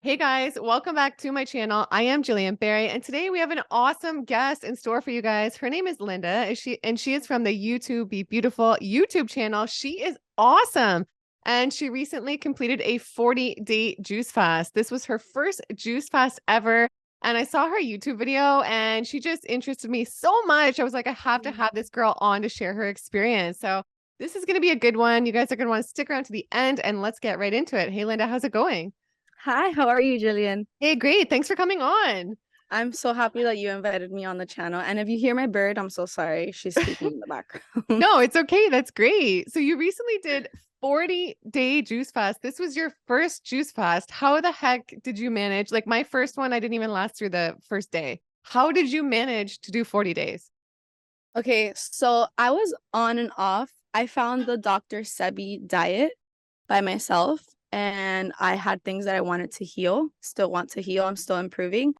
Hey guys, welcome back to my channel. I am Gillian Berry, and today we have an awesome guest in store for you guys. Her name is Linda, and she is from the YouTube Be Beautiful YouTube channel. She is awesome. And she recently completed a 40-day juice fast. This was her first juice fast ever. And I saw her YouTube video and she just interested me so much. I was like, I have to have this girl on to share her experience. So this is going to be a good one. You guys are going to want to stick around to the end and let's get right into it. Hey, Linda, how's it going? Hi, how are you, Gillian? Hey, great. Thanks for coming on. I'm so happy that you invited me on the channel. And if you hear my bird, I'm so sorry. She's sleeping in the background. No, it's okay. That's great. So you recently did 40-day juice fast. This was your first juice fast. How the heck did you manage? Like my first one, I didn't even last through the first day. How did you manage to do 40 days? Okay, so I was on and off. I found the Dr. Sebi diet by myself, and I had things that I wanted to heal, still want to heal. I'm still improving.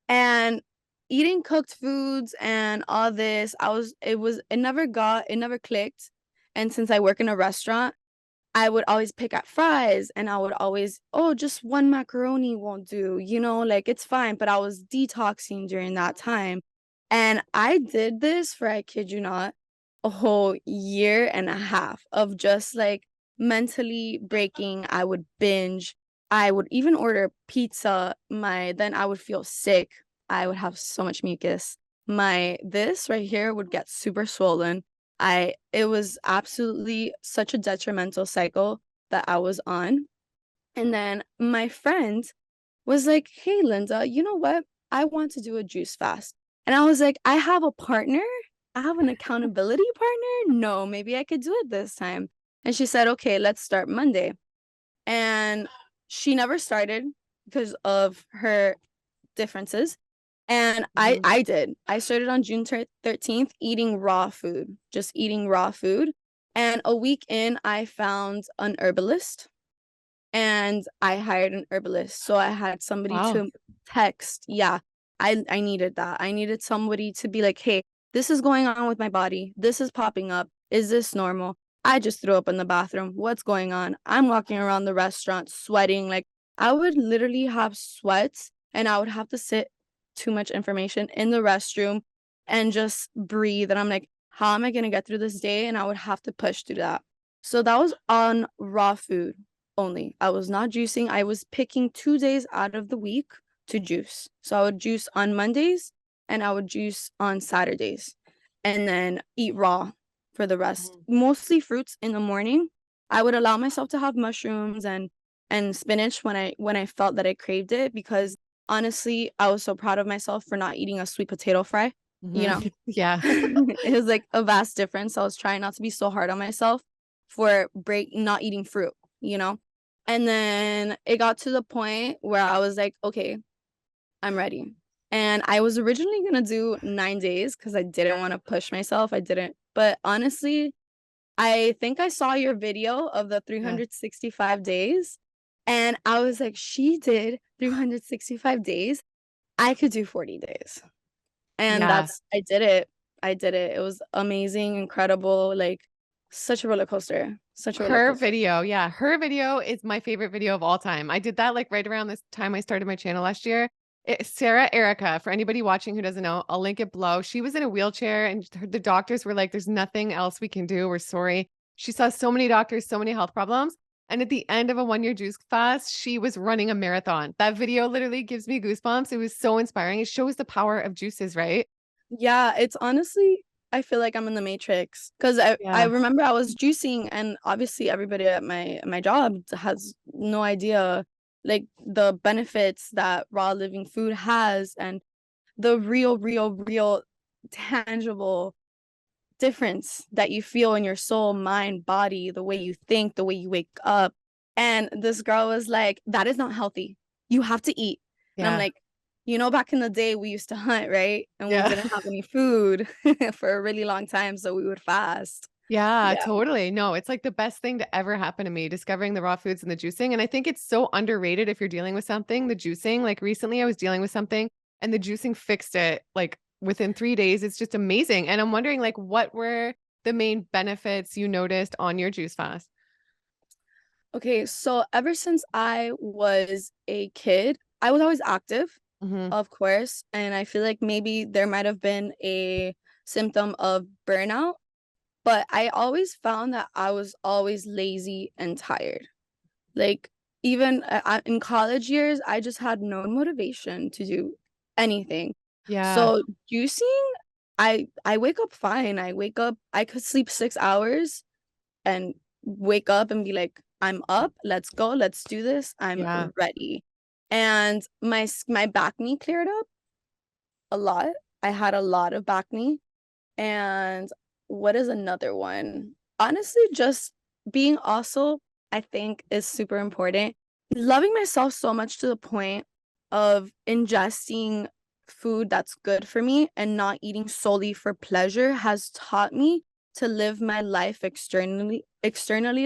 And eating cooked foods and all this, it never clicked. And since I work in a restaurant, I would always pick at fries and I would always, oh, just one macaroni won't do, like it's fine. But I was detoxing during that time. And I did this for, I kid you not, a whole year and a half of just like mentally breaking. I would binge. I would even order pizza. Then I would feel sick. I would have so much mucus. This right here would get super swollen. It was absolutely such a detrimental cycle that I was on. And then my friend was like, "Hey, Linda, you know what? I want to do a juice fast." And I was like, "I have a partner. I have an accountability partner. No, maybe I could do it this time." And she said, "Okay, let's start Monday." And she never started because of her differences. And Mhm. I did. I started on June 13th eating raw food, just eating raw food. And a week in, I found an herbalist and I hired an herbalist. So I had somebody Wow. to text. Yeah, I needed that. I needed somebody to be like, "Hey, this is going on with my body. This is popping up. Is this normal? I just threw up in the bathroom. What's going on? I'm walking around the restaurant sweating. Like I would literally have sweats and I would have to sit too much information in the restroom and just breathe. And I'm like, how am I going to get through this day? And I would have to push through that. So that was on raw food only. I was not juicing. I was picking 2 days out of the week to juice. So I would juice on Mondays and I would juice on Saturdays and then eat raw for the rest. Mhm. Mostly fruits in the morning. I would allow myself to have mushrooms and spinach when I felt that I craved it, because honestly, I was so proud of myself for not eating a sweet potato fry, you know. Mhm. Yeah. It was like a vast difference. I was trying not to be so hard on myself for not eating fruit. And then it got to the point where I was like, okay, I'm ready. And I was originally gonna do 9 days because I didn't want to push myself. I didn't, but honestly, I think I saw your video of the Yeah. 365 days, and I was like, she did 365 days. I could do 40 days. And Yeah. I did it. I did it. It was amazing, incredible, like such a roller coaster. Such a roller Her coaster. video, yeah, her video is my favorite video of all time. I did that like right around this time I started my channel last year. Sarah Erica, for anybody watching who doesn't know, I'll link it below. She was in a wheelchair and the doctors were like, there's nothing else we can do. We're sorry. She saw so many doctors, so many health problems. And at the end of a 1 year juice fast, she was running a marathon. That video literally gives me goosebumps. It was so inspiring. It shows the power of juices, right? Yeah, it's honestly, I feel like I'm in the Matrix because I Yeah. remember I was juicing, and obviously everybody at my job has no idea like the benefits that raw living food has, and the real tangible difference that you feel in your soul, mind, body, the way you think, the way you wake up. And this girl was like, that is not healthy. You have to eat. And I'm Yeah. like, back in the day, we used to hunt, right? And we Yeah. didn't have any food for a really long time. So we would fast. Yeah, Yeah. totally. No, it's like the best thing to ever happen to me, discovering the raw foods and the juicing. And I think it's so underrated if you're dealing with something, the juicing. Like recently I was dealing with something and the juicing fixed it like within 3 days. It's just amazing. And I'm wondering like what were the main benefits you noticed on your juice fast? Okay, so ever since I was a kid, I was always active, Hmm. of course, and I feel like maybe there might have been a symptom of burnout, but I always found that I was always lazy and tired. Like even in college years, I just had no motivation to do anything. Yeah. So juicing, I wake up fine. I wake up, I could sleep 6 hours and wake up and be like, I'm up, let's go, let's do this, I'm Yeah. ready. And my back knee cleared up a lot. I had a lot of back knee. And what is another one? Honestly, just being also, I think, is super important. Loving myself so much to the point of ingesting food that's good for me and not eating solely for pleasure has taught me to live my life externally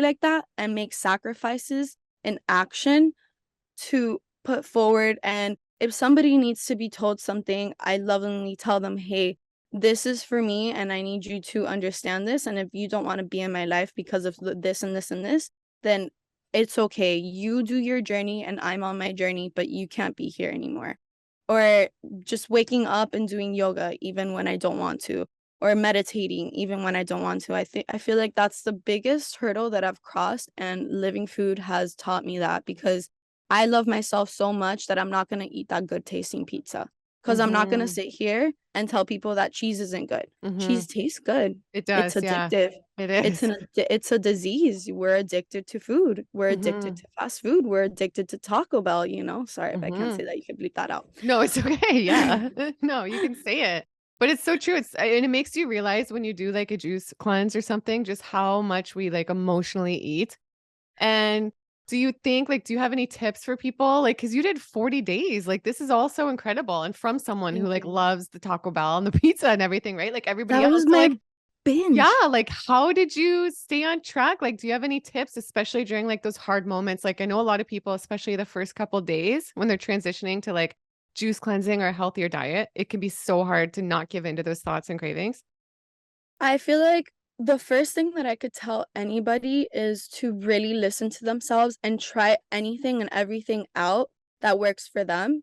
like that and make sacrifices in action to put forward. And if somebody needs to be told something, I lovingly tell them, hey, this is for me and I need you to understand this. And if you don't want to be in my life because of this and this and this, then it's okay. You do your journey and I'm on my journey, but you can't be here anymore. Or just waking up and doing yoga even when I don't want to, or meditating even when I don't want to. I feel like that's the biggest hurdle that I've crossed, and living food has taught me that, because I love myself so much that I'm not going to eat that good tasting pizza, because I'm not going to Hmm. sit here and tell people that cheese isn't good. Hmm. Cheese tastes good. It It's does. Yeah, addictive. it It's is. it's a disease. We're addicted to food. We're addicted Hmm. to fast food. We're addicted to Taco Bell, you know? Sorry if I can't Hmm. say that. You can bleep that out. No, it's okay. Yeah. No, you can say it. But it's so true. And it makes you realize when you do like a juice cleanse or something, just how much we like emotionally eat. And do you think like do you have any tips for people? Like, because you did 40 days. Like, this is all so incredible. And from someone who Thank like you. loves the Taco Bell and the pizza and everything, right? Like everybody That else. was So my like, yeah, binge. like how did you stay on track? Like, do you have any tips, especially during like those hard moments? Like, I know a lot of people, especially the first couple days when they're transitioning to like juice cleansing or a healthier diet, it can be so hard to not give in to those thoughts and cravings. I feel like the first thing that I could tell anybody is to really listen to themselves and try anything and everything out that works for them.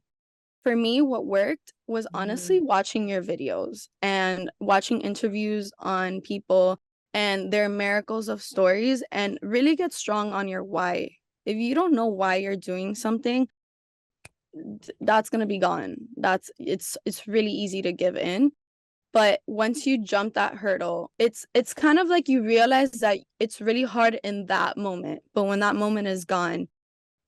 For me, what worked was honestly Mhm. watching your videos and watching interviews on people and their miracles of stories, and really get strong on your why. If you don't know why you're doing something, that's going to be gone. It's really easy to give in. But once you jump that hurdle, it's kind of like you realize that it's really hard in that moment, but when that moment is gone,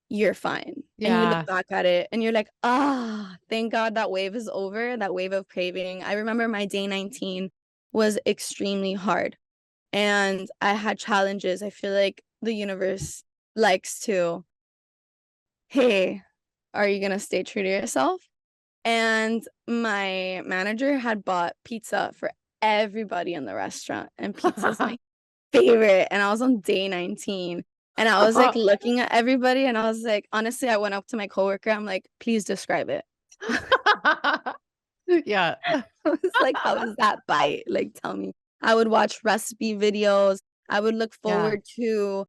you're fine. And you look Yeah. back at it and you're like, ah, thank God that wave is over, that wave of craving. I remember my day 19 was extremely hard and I had challenges. I feel like the universe likes to, hey, are you gonna stay true to yourself? And my manager had bought pizza for everybody in the restaurant, and pizza is my favorite. And I was on day 19 and I was like looking at everybody and I was like, honestly, I went up to my coworker. I'm like, please describe it. Yeah. I was like, how is that bite? Like, tell me. I would watch recipe videos. I would look Yeah. forward to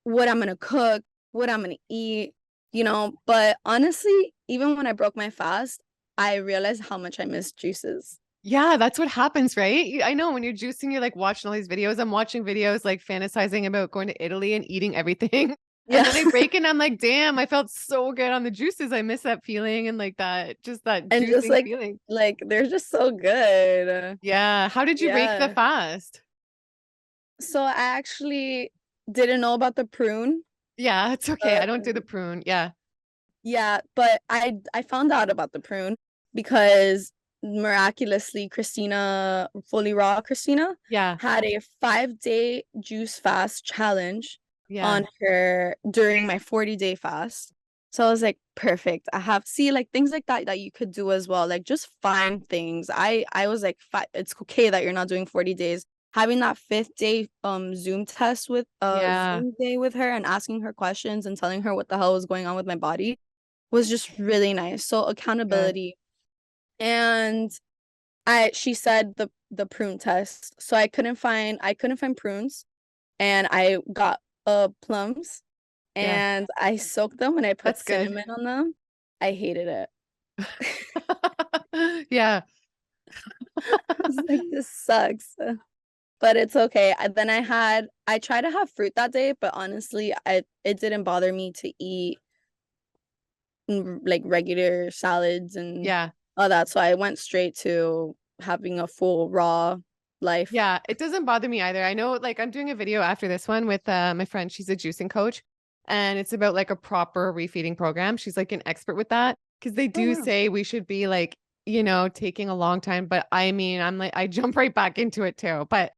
what I'm gonna cook, what I'm gonna eat, you know. But honestly, even when I broke my fast, I realized how much I miss juices. Yeah, that's what happens, right? I know when you're juicing, you're like watching all these videos. I'm watching videos like fantasizing about going to Italy and eating everything. And Yeah. then I break and I'm like, damn, I felt so good on the juices. I miss that feeling and like that, just that And just juicing feeling. like they're just so good. Yeah. How did you break the Yeah. fast? So I actually didn't know about the prune. Yeah, it's okay. Uh, I don't do the prune. Yeah. yeah, but I found out about the prune because miraculously Christina, fully raw Christina, Yeah. had a 5-day juice fast challenge Yeah. on her during my 40-day fast. So I was like, perfect. I have see like things like that that you could do as well. Like just find things. I was like, it's okay that you're not doing 40 days. Having that fifth day Zoom test with Yeah. Zoom day with her and asking her questions and telling her what the hell was going on with my body was just really nice. So Good. accountability. And she said the prune test. So I couldn't find prunes, and I got plums, Yeah. and I soaked them and I put That's good. cinnamon on them. I hated it. Yeah. I was like, this sucks. But it's okay. I tried to have fruit that day, but honestly, it didn't bother me to eat like regular salads and Yeah. all that. So I went straight to having a full raw life. Yeah, it doesn't bother me either. I know like I'm doing a video after this one with my friend. She's a juicing coach and it's about like a proper refeeding program. She's like an expert with that because they Oh do wow. say we should be like, taking a long time, but I mean, I'm like I jump right back into it too. But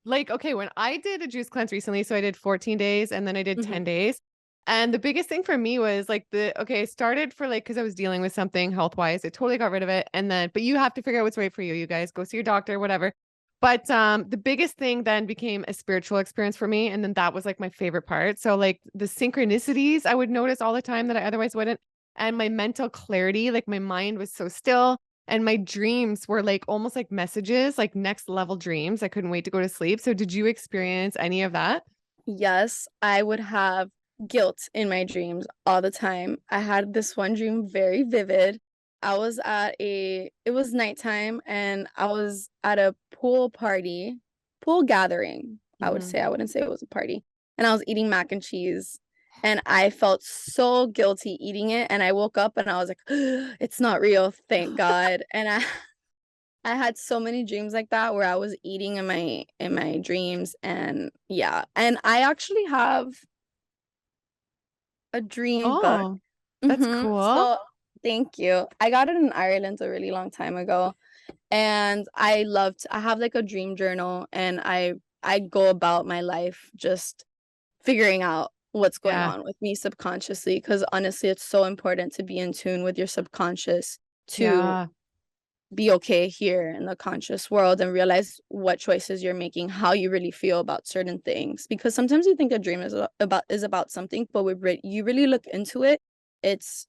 like okay, when I did a juice cleanse recently, so I did 14 days and then I did 10 Hmm. days. And the biggest thing for me was like I started for like because I was dealing with something health-wise. I totally got rid of it. And then but you have to figure out what's right for you, you guys. Go see your doctor, whatever. But the biggest thing then became a spiritual experience for me. And then that was like my favorite part. So like the synchronicities I would notice all the time that I otherwise wouldn't. And my mental clarity, like my mind was so still. And my dreams were like almost like messages, like next level dreams. I couldn't wait to go to sleep. So did you experience any of that? Yes, I would have guilt in my dreams all the time. I had this one dream very vivid. It was nighttime and I was at a pool gathering, I would Hmm. say. I wouldn't say it was a party. And I was eating mac and cheese and I felt so guilty eating it. And I woke up and I was like, it's not real, thank God. And I had so many dreams like that where I was eating in my dreams and yeah. And I actually have a dream book. Oh, that's cool. So thank you. I got it in Ireland a really long time ago. And I have like a dream journal and I go about my life just figuring out what's going Yeah. on with me subconsciously because honestly it's so important to be in tune with your subconscious to Yeah. be okay here in the conscious world and realize what choices you're making, how you really feel about certain things. Because sometimes you think a dream is about something, but you really look into it, it's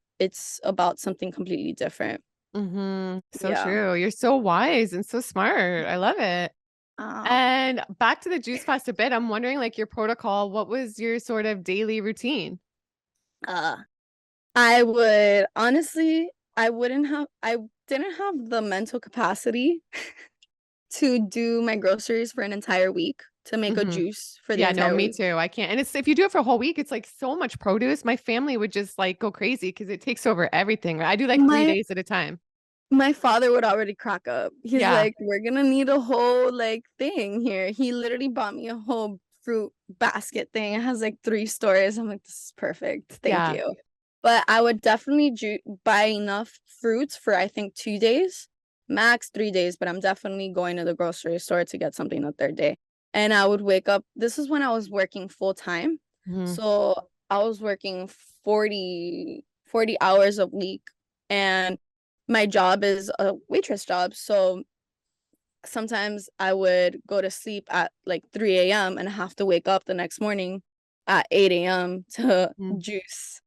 about something completely different. So Yeah. true. You're so wise and so smart. I love it. Oh. And back to the juice fast a bit. I'm wondering, like, your protocol, what was your sort of daily routine? Uh, I would honestly, I didn't have the mental capacity to do my groceries for an entire week to make a Mhm. juice for the Yeah, no, entire me week. too. I can't. And it's if you do it for a whole week, it's like so much produce. My family would just like go crazy because it takes over everything. I do like three My days at a time. My father would already crack up. He's Yeah. like, "We're gonna need a whole like thing here." He literally bought me a whole fruit basket thing. It has like 3 stores. I'm like, "This is perfect. Thank Yeah. you." But I would definitely buy enough fruits for I think 2 days, max 3 days. But I'm definitely going to the grocery store to get something the third day. And I would wake up. This is when I was working full time, Mhm. so I was working 40 hours a week, and my job is a waitress job. So sometimes I would go to sleep at like 3 a.m. and have to wake up the next morning at 8 a.m. to Mhm. juice.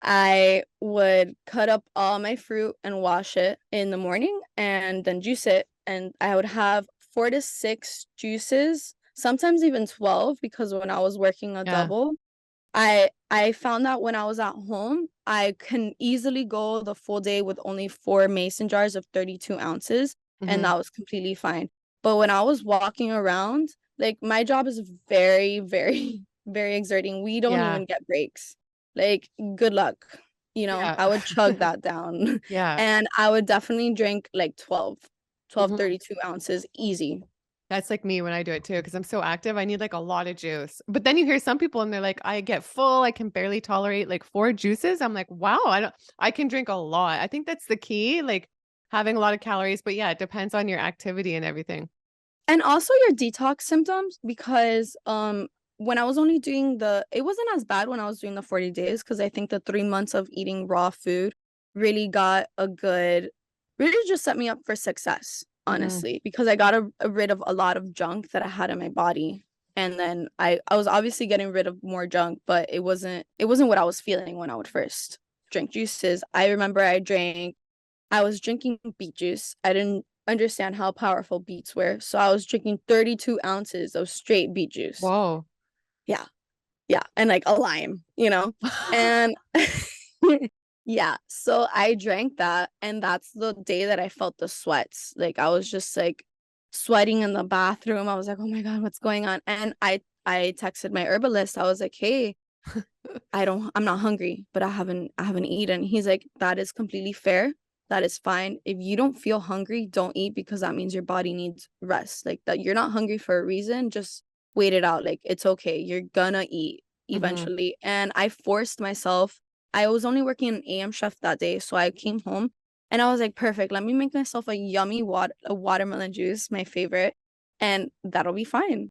I would cut up all my fruit and wash it in the morning and then juice it. And I would have 4 to 6 juices, sometimes even 12, because when I was working a Yeah. double, I found out when I was at home, I can easily go the full day with only 4 mason jars of 32 ounces, and Mhm. that was completely fine. But when I was walking around, like my job is very, very, very exerting. We don't Yeah. even get breaks. Like, good luck. Yeah. I would chug that down. Yeah. And I would definitely drink like 12 Mhm. 32 ounces easy. That's like me when I do it too, because I'm so active. I need like a lot of juice. But then you hear some people and they're like, I get full. I can barely tolerate like 4 juices. I'm like, wow, I can drink a lot. I think that's the key, like having a lot of calories. But yeah, it depends on your activity and everything. And also your detox symptoms because when I was only doing it wasn't as bad when I was doing the 40 days because I think the 3 months of eating raw food really got really just set me up for success, Hmm. honestly, because I got rid of a lot of junk that I had in my body. And then I was obviously getting rid of more junk, but it wasn't what I was feeling when I would first drink juices. I remember I was drinking beet juice. I didn't understand how powerful beets were. So I was drinking 32 ounces of straight beet juice. Whoa. Yeah. Yeah, and like a lime, and yeah, so I drank that, and that's the day that I felt the sweats. Like I was just like sweating in the bathroom. I was like, oh my God, what's going on? And I texted my herbalist. I was like, hey, I'm not hungry, but I haven't eaten. He's like, that is completely fair. That is fine. If you don't feel hungry, don't eat, because that means your body needs rest. Like that you're not hungry for a reason. Just wait it out. Like it's okay. You're gonna eat Mhm. eventually. And I forced myself. I was only working an AM shift that day, so I came home and I was like, perfect. Let me make myself a yummy watermelon juice, my favorite, and that'll be fine.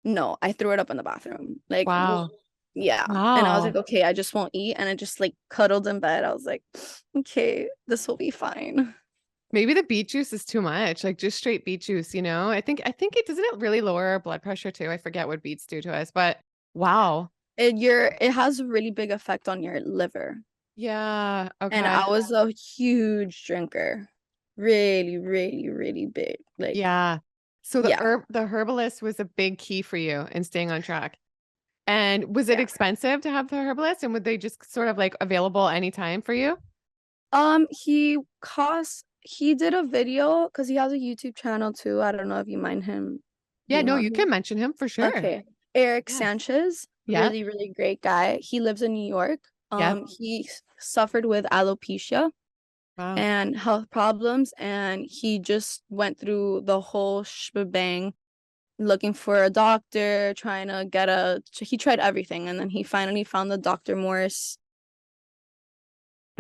No, I threw it up in the bathroom. Like, Wow. yeah. And I was like, Wow. okay, I just won't eat. And I just like cuddled in bed. I was like, okay, this will be fine. Maybe the beet juice is too much, like just straight beet juice, you know? I think it doesn't it really lower our blood pressure too? I forget what beets do to us, but wow. It has a really big effect on your liver. Yeah. And I Okay. was a huge drinker. Really, really, really big. Like, Yeah. So yeah, the herbalist was a big key for you in staying on track. And was it yeah. expensive to have the herbalist? And would they just sort of like available anytime for you? He did a video because he has a YouTube channel too. I don't know if you mind him Yeah, being no, on you here. can mention him for sure. Okay. Eric Yeah. Sanchez, Yep. really, really great guy. He lives in New York. Yep. He suffered with alopecia Wow. and health problems, and he just went through the whole shebang looking for a doctor, trying to he tried everything, and then he finally found the Dr. Morris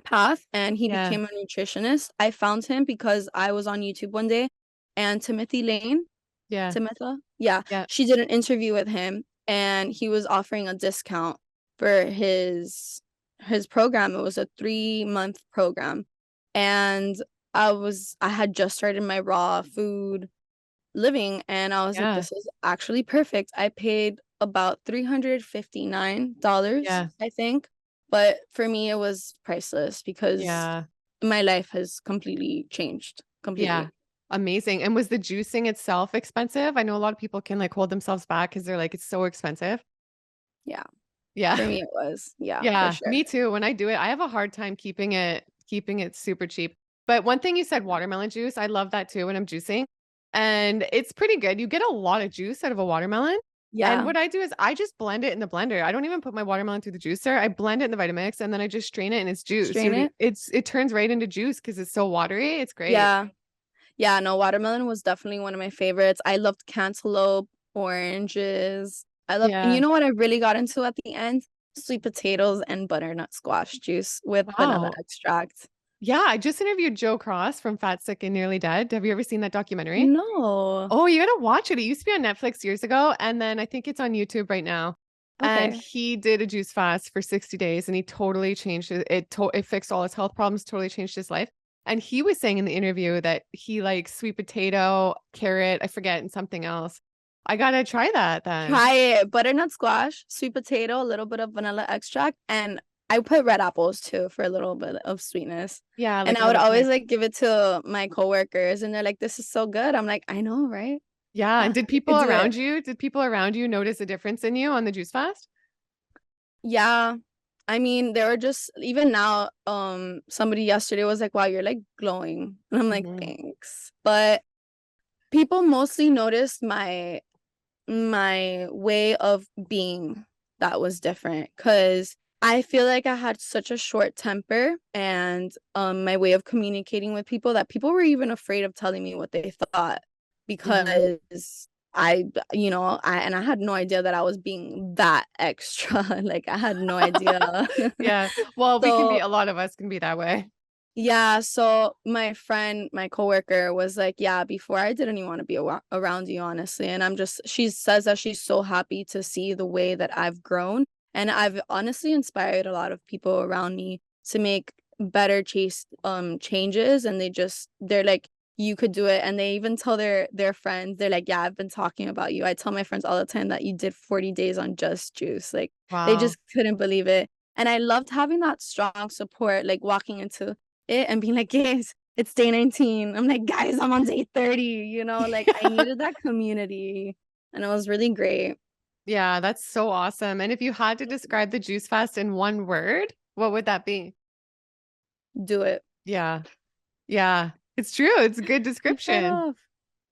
path, and he Yeah. became a nutritionist. I found him because I was on YouTube one day, and Timothy Lane, Yeah. Tamitha, yeah, Yeah. she did an interview with him, and he was offering a discount for his program. It was a 3-month program, and I had just started my raw food living, and I was like, Yeah. this is actually perfect. I paid about $359, Yeah. I think, but for me it was priceless because Yeah. my life has completely changed Yeah. completely. Amazing. And was the juicing itself expensive? I know a lot of people can like hold themselves back because they're like, it's so expensive. Yeah, Yeah. for me it was. Yeah, for Yeah. sure. Me too. When I do it, I have a hard time keeping it super cheap. But one thing you said, watermelon juice, I love that too when I'm juicing. And it's pretty good. You get a lot of juice out of a watermelon. And Yeah, what I do is I just blend it in the blender. I don't even put my watermelon through the juicer. I blend it in the Vitamix and then I just strain it and it's juice. strain it. It turns right into juice because it's so watery. It's great. Yeah. Yeah, no, watermelon was definitely one of my favorites. I loved cantaloupe, oranges. And you Yeah. know what I really got into at the end? Sweet potatoes and butternut squash juice with vanilla Wow. extract. Yeah, I just interviewed Joe Cross from Fat, Sick, and Nearly Dead. Have you ever seen that documentary? No. Oh, you gotta watch it. It used to be on Netflix years ago, and then I think it's on YouTube right now. And Okay. he did a juice fast for 60 days, and he totally changed it fixed all his health problems, totally changed his life. And he was saying in the interview that he likes sweet potato, carrot, I forget, and something else. I gotta try that then. Try it. Butternut squash, sweet potato, a little bit of vanilla extract, and I put red apples too for a little bit of sweetness. Yeah, And like a I would little always kick. like give it to my coworkers, and they're like, "This is so good." I'm like, "I know, right? Yeah, and I could do it." did people around you notice a difference in you on the juice fast? Yeah. I mean, they were just even now, somebody yesterday was like, wow, you're like glowing. And I'm like, Mhm. thanks. But people mostly noticed my way of being that was different because I feel like I had such a short temper and my way of communicating with people that people were even afraid of telling me what they thought Mhm. because I had no idea that I was being that extra. Like I had no idea. Yeah. Well, we can be So a lot of us can be that way. yeah, so my friend, my coworker was like, yeah, before I didn't even want to be around you, honestly. And she says that she's so happy to see the way that I've grown. And I've honestly inspired a lot of people around me to make better changes. And they're like, you could do it. And they even tell their friends, they're like, yeah, I've been talking about you. I tell my friends all the time that you did 40 days on just juice. Like they Wow. just couldn't believe it. And I loved having that strong support, like walking into it and being like, guys, it's day 19. I'm like, guys, I'm on day 30, like I needed that community and it was really great. Yeah, that's so awesome. And if you had to describe the juice fast in one word, what would that be? Do it. Yeah. Yeah. It's true. It's a good Take that description. off.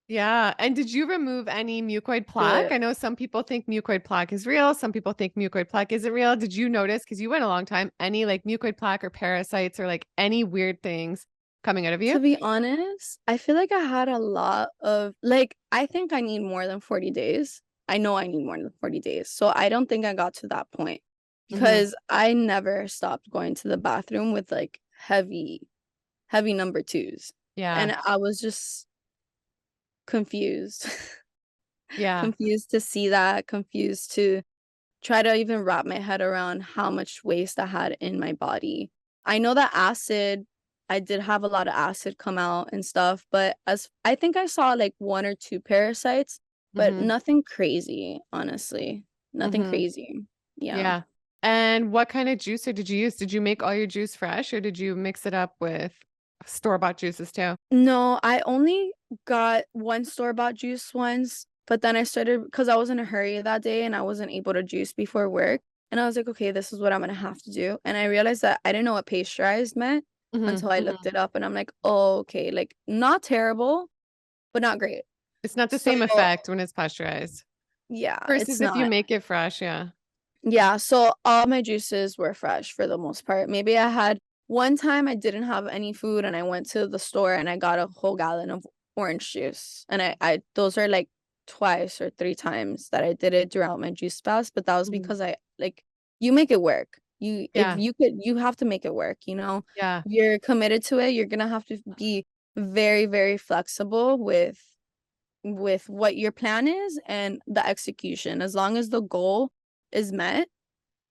Yeah. And did you remove any mucoid Do plaque? it. I know some people think mucoid plaque is real. Some people think mucoid plaque isn't real. Did you notice, because you went a long time, any like mucoid plaque or parasites or like any weird things coming out of you? To be honest, I feel like I had a lot of like I think I need more than 40 days. I know I need more than 40 days. So I don't think I got to that point Hmm. because I never stopped going to the bathroom with like heavy number twos. Yeah. And I was just confused. Yeah. Confused to see that, confused to try to even wrap my head around how much waste I had in my body. I know that I did have a lot of acid come out and stuff, but as I think I saw like one or two parasites, but Hmm. nothing crazy, honestly. Nothing Hmm. crazy. Yeah. Yeah. And what kind of juicer did you use? Did you make all your juice fresh or did you mix it up with store-bought juices too? No, I only got one store-bought juice once, but then I started because I was in a hurry that day and I wasn't able to juice before work. And I was like, okay, this is what I'm gonna have to do. And I realized that I didn't know what pasteurized meant Hmm. until I looked Hmm. it up and I'm like, oh, okay, like not terrible, but not great. It's not the So same effect when it's pasteurized yeah, it's versus if you not. make it fresh. Yeah. Yeah, so all my juices were fresh for the most part. Maybe I had one time I didn't have any food and I went to the store and I got a whole gallon of orange juice. And I those are like twice or three times that I did it throughout my juice fast, but that was Mhm. because I like you make it work. You if Yeah. you could you have to make it work, you know? Yeah. If you're committed to it, you're gonna have to be very, very flexible with what your plan is and the execution. As long as the goal is met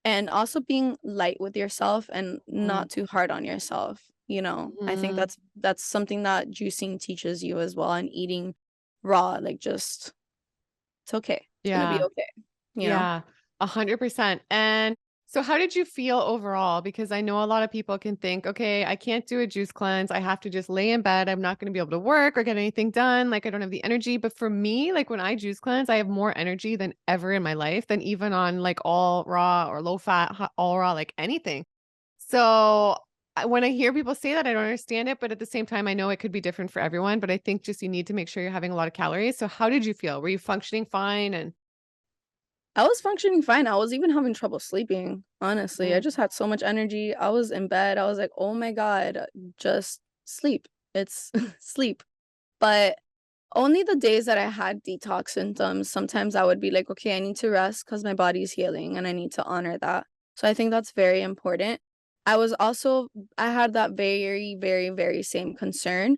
and also being light with yourself and Mhm. not too hard on yourself, you know. I think Mhm. that's something that juicing teaches you as well and eating raw like just it's okay. It's going to be Yeah. okay, you know. Yeah, 100%. And so how did you feel overall? Because I know a lot of people can think, okay, I can't do a juice cleanse. I have to just lay in bed. I'm not going to be able to work or get anything done. Like I don't have the energy. But for me, like when I juice cleanse, I have more energy than ever in my life than even on like all raw or low fat, all raw, like anything. So when I hear people say that, I don't understand it. But at the same time, I know it could be different for everyone. But I think just you need to make sure you're having a lot of calories. So how did you feel? Were you functioning fine? And I was functioning fine. I was even having trouble sleeping, honestly. I Mhm. just had so much energy. I was in bed. I was like, "Oh my God, just sleep. It's sleep." But only the days that I had detox symptoms, sometimes I would be like, okay, I need to rest because my body's healing and I need to honor that. So I think that's very important. I was also, I had that very, very, very same concern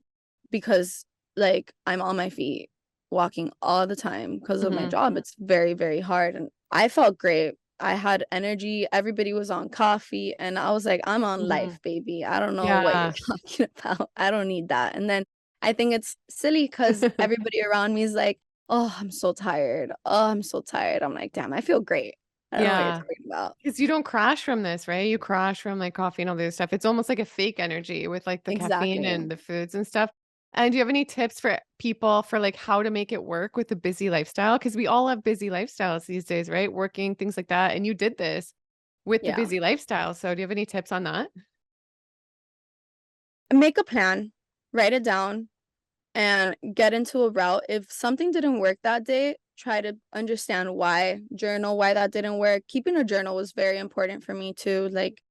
because like I'm on my feet walking all the time because of my Mhm. job. It's very, very hard. And I felt great. I had energy. Everybody was on coffee. And I was like, I'm on Mhm. life, baby. I don't know what you're Yeah. talking about. I don't need that. And then I think it's silly because everybody around me is like, "Oh, I'm so tired. Oh, I'm so tired." I'm like, "Damn, I feel great." I don't know what you're Yeah. talking about. Because you don't crash from this, right? You crash from, like, coffee and all the other stuff. It's almost like a fake energy with, like, the caffeine Exactly. and the foods and stuff. And do you have any tips for people for, like, how to make it work with the busy lifestyle? Because we all have busy lifestyles these days, right? Working, things like that, and you did this with the Yeah. busy lifestyle. So do you have any tips on that? Make a plan, write it down, and get into a route. If something didn't work that day, try to understand why, journal why that didn't work. Keeping a journal was very important for me too. Like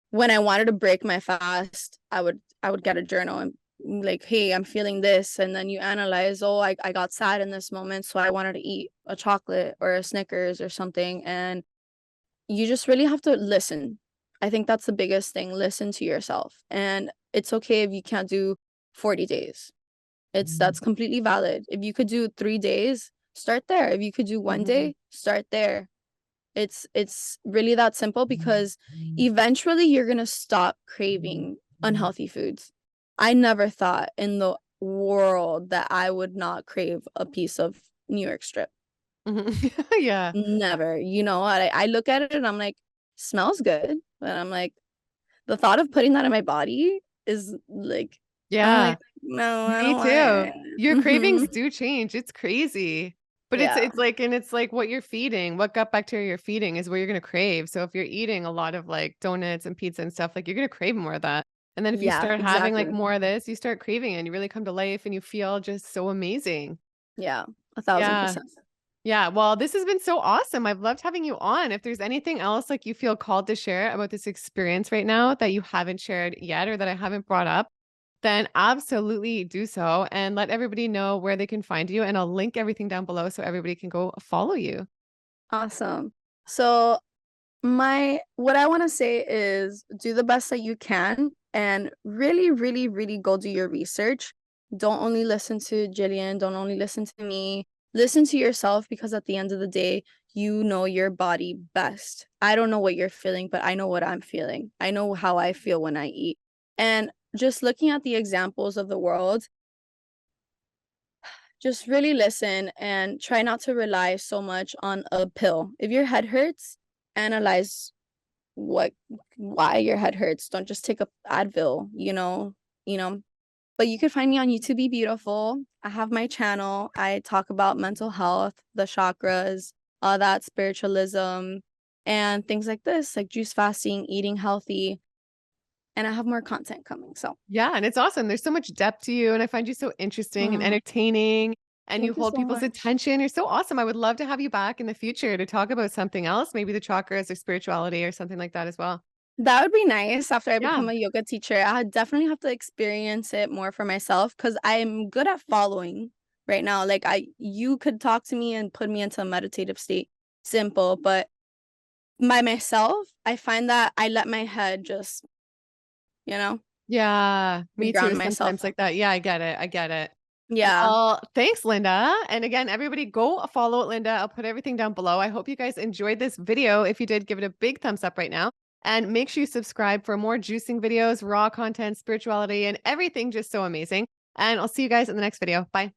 when I wanted to break my fast, I would get a journal and like, hey, I'm feeling this. And then you analyze, oh, I got sad in this moment. So I wanted to eat a chocolate or a Snickers or something. And you just really have to listen. I think that's the biggest thing. Listen to yourself. And it's okay if you can't do 40 days. That's completely valid. If you could do 3 days, start there. If you could do one Mhm. day, start there. It's really that simple because eventually you're gonna stop craving unhealthy foods. I never thought in the world that I would not crave a piece of New York strip. Mhm. Yeah. Never. You know, I look at it and I'm like, smells good. But I'm like, the thought of putting that in my body is like, I'm Yeah. like, no, I Me don't want too. it. Your Mhm. cravings do change. It's crazy. But it's Yeah. it's like and it's like what you're feeding, what gut bacteria you're feeding is what you're gonna crave. So if you're eating a lot of like donuts and pizza and stuff, like you're gonna crave more of that. And then if you Yeah, start having like exactly. more of this, you start craving it and you really come to life and you feel just so amazing. Yeah, Yeah. 1000%. Yeah. Well, this has been so awesome. I've loved having you on. If there's anything else like you feel called to share about this experience right now that you haven't shared yet or that I haven't brought up, then absolutely do so and let everybody know where they can find you. And I'll link everything down below so everybody can go follow you. Awesome. So my what I want to say is do the best that you can and really, really, really go do your research. Don't only listen to Gillian, don't only listen to me. Listen to yourself because at the end of the day, you know your body best. I don't know what you're feeling, but I know what I'm feeling. I know how I feel when I eat. And just looking at the examples of the world, just really listen and try not to rely so much on a pill. If your head hurts, analyze why your head hurts. Don't just take a Advil, you know. But you can find me on YouTube Be Beautiful. I have my channel. I talk about mental health, the chakras, all that spiritualism, and things like this, like juice fasting, eating healthy, and I have more content coming. So, Yeah, and it's awesome. There's so much depth to you, and I find you so interesting and mm, entertaining, and you thank you hold so people's much. attention. You're so awesome. I would love to have you back in the future to talk about something else, maybe the chakras or spirituality or something like that as well. That would be nice after I Yeah. become a yoga teacher. I definitely have to experience it more for myself because I'm good at following right now. Like you could talk to me and put me into a meditative state, simple. But by myself, I find that I let my head just, you know, Yeah, to me too ground myself. sometimes like that. Yeah, I get it. I get it. Yeah, Well, thanks, Linda. And again, everybody go follow Linda. I'll put everything down below. I hope you guys enjoyed this video. If you did, give it a big thumbs up right now. And make sure you subscribe for more juicing videos, raw content, spirituality, and everything just so amazing. And I'll see you guys in the next video. Bye.